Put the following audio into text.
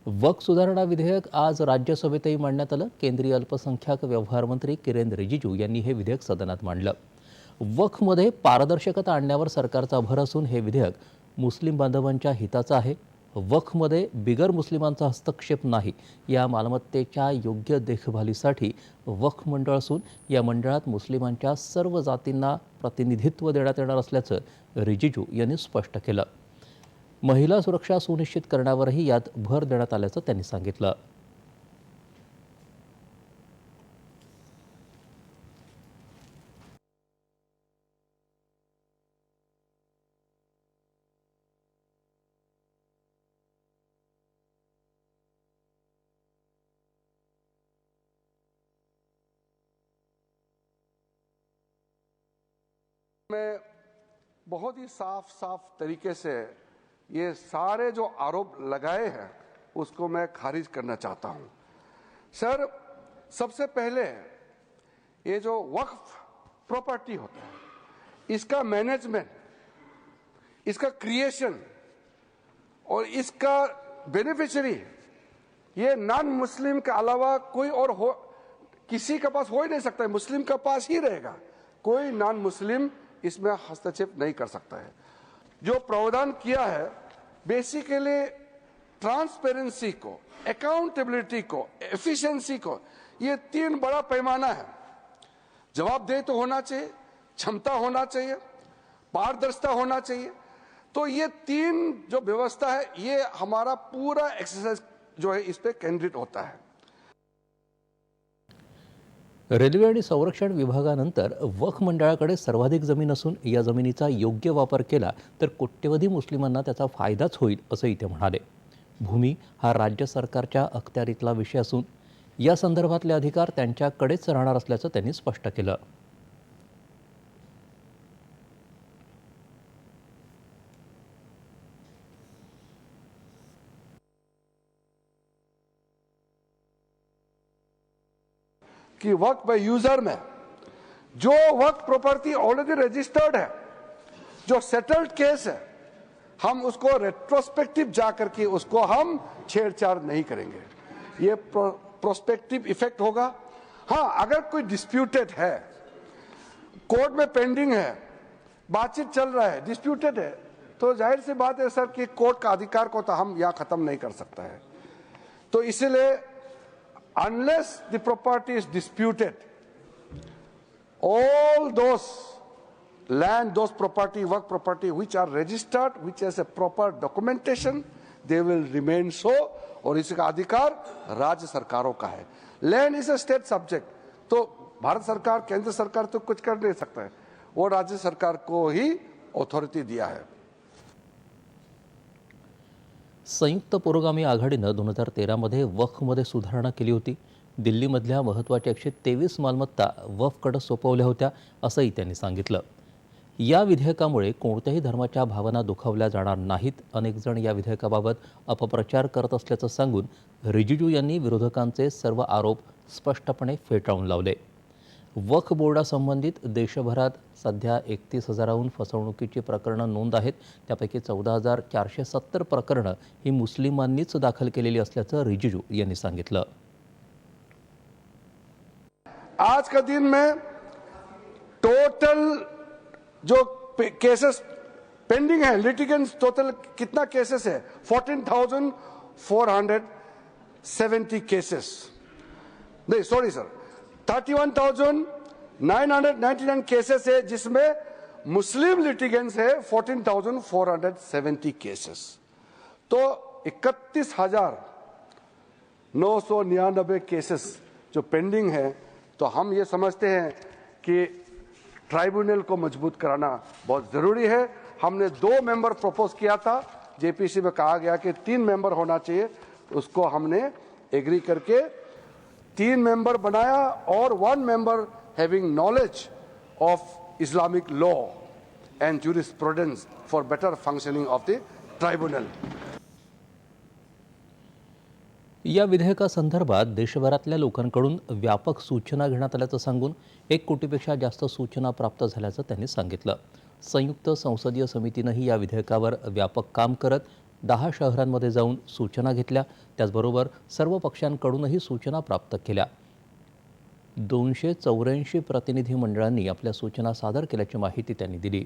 वक्फ सुधारणा विधेयक आज राज्यसभेतही मांडण्यात आलं। केंद्रीय अल्पसंख्याक व्यवहार मंत्री किरेन रिजिजू यांनी हे विधेयक सदनात मांडलं। वक्फमध्ये पारदर्शकता आणण्यावर सरकारचा भर असून हे विधेयक मुस्लिम बांधवांच्या हिताचं आहे। वक्फमध्ये बिगर मुस्लिमांचा हस्तक्षेप नाही। या मालमत्तेच्या योग्य देखभालीसाठी वक्फ मंडळ असून या मंडळात मुस्लिमांच्या सर्व जातींना प्रतिनिधित्व देण्यात येणार असल्याचं रिजिजू यांनी स्पष्ट केलं। महिला सुरक्षा सुनिश्चित करण्यावरही यात भर देण्यात आल्याचं त्यांनी सांगितलं। मैं बहुत ही साफ तरीके से ये सारे जो आरोप लगाए हैं उसको मैं खारिज करना चाहता हूं। सर, सबसे पहले ये जो वक्फ प्रॉपर्टी होता है, इसका मैनेजमेंट, इसका क्रिएशन और इसका बेनिफिशियरी ये नॉन मुस्लिम के अलावा कोई और किसी के पास हो ही नहीं सकता है। मुस्लिम के पास ही रहेगा, कोई नॉन मुस्लिम इसमें हस्तक्षेप नहीं कर सकता है। जो प्रावधान किया है बेसिकली ट्रांसपेरेंसी को, अकाउंटेबिलिटी को, एफिशिएंसी को, ये तीन बड़ा पैमाना है। जवाबदेही तो होना चाहिए, क्षमता होना चाहिए, पारदर्शिता होना चाहिए। तो ये तीन जो व्यवस्था है ये हमारा पूरा एक्सरसाइज जो है इस पे केंद्रित होता है। रेल्वे आणि संरक्षण विभागानंतर वक्फ मंडळाकडे सर्वाधिक जमीन असून या जमिनीचा योग्य वापर केला तर कोट्यवधी मुस्लिमांना त्याचा फायदाच होईल असंही ते म्हणाले। भूमी हा राज्य सरकारच्या अखत्यारीतला विषय असून या संदर्भातले अधिकार त्यांच्याकडेच राहणार असल्याचं त्यांनी स्पष्ट केलं। कि वक्फ बाय यूजर में जो वक्फ प्रॉपर्टी ऑलरेडी रजिस्टर्ड है, जो सेटल्ड केस है, हम उसको रेट्रोस्पेक्टिव जाकर के उसको हम छेड़छाड़ नहीं करेंगे। ये प्रोस्पेक्टिव इफेक्ट होगा। हाँ, अगर कोई डिस्प्यूटेड है, कोर्ट में पेंडिंग है, बातचीत चल रहा है, डिस्प्यूटेड है, तो जाहिर सी बात है सर कि कोर्ट का अधिकार को तो हम यहाँ खत्म नहीं कर सकता है। तो इसलिए unless the property is disputed, all those land, those property, work property which are registered, which has a proper documentation, they will remain so। और इसका अधिकार राज्य सरकारों का है। Land is a state subject, तो भारत सरकार, केंद्र सरकार तो कुछ कर नहीं सकता है, वो राज्य सरकार को ही अथॉरिटी दिया है। संयुक्त पुरोगामी आघाडीनं 2013 मध्ये वक्फमध्ये सुधारणा केली होती। दिल्लीमधल्या महत्त्वाच्या 123 मालमत्ता वक्फकडे सोपवल्या होत्या असंही त्यांनी सांगितलं। या विधेयकामुळे कोणत्याही धर्माच्या भावना दुखावल्या जाणार नाहीत। अनेक जण या विधेयकाबाबत अपप्रचार करत असल्याचं सांगून रिजिजू यांनी विरोधकांचे सर्व आरोप स्पष्टपणे फेटाळून लावले। वक्फ बोर्डासंबंधित देशभरात सध्या 31,000हून फसवणुकीची प्रकरणं नोंद आहेत। त्यापैकी 14,470 प्रकरणं ही मुस्लिमांनीच दाखल केलेली असल्याचं रिजिजू यांनी सांगितलं। आज का दिन में टोटल जो केसेस पेंडिंग है, लिटिगेंट्स टोटल कितना केसेस है? 14,470 केसेस, नहीं सॉरी सर, 31,999 केसेस है, जिसमें मुस्लिम लिटिगेंट्स है 14,470 केसेस। तो 31,999 केसेस जो पेंडिंग है। तो हम ये समझते हैं कि ट्राइब्यूनल को मजबूत कराना बहुत जरूरी है। हमने 2 मेंबर प्रपोज किया था, जेपीसी में कहा गया कि 3 मेंबर होना चाहिए, उसको हमने एग्री करके 3 मेंबर बनाया और 1 member having knowledge of Islamic law and jurisprudence for better functioning of the tribunal. या विधेयकासंदर्भात देशभरातल्या लोकांकडून व्यापक सूचना घेण्यात आल्याचं सांगून 1 कोटीपेक्षा जास्त सूचना प्राप्त झाल्याचं त्यांनी सांगितलं। संयुक्त संसदीय समितीनंही या विधेयकावर व्यापक काम करत 10 शहरांमध्ये जाऊन सूचना घेतल्या. त्याचबरोबर सर्व पक्षांकडूनही सूचना प्राप्त केल्या. 284 प्रतिनिधी मंडळांनी आपल्या सूचना सादर केल्याची माहिती त्यांनी दिली.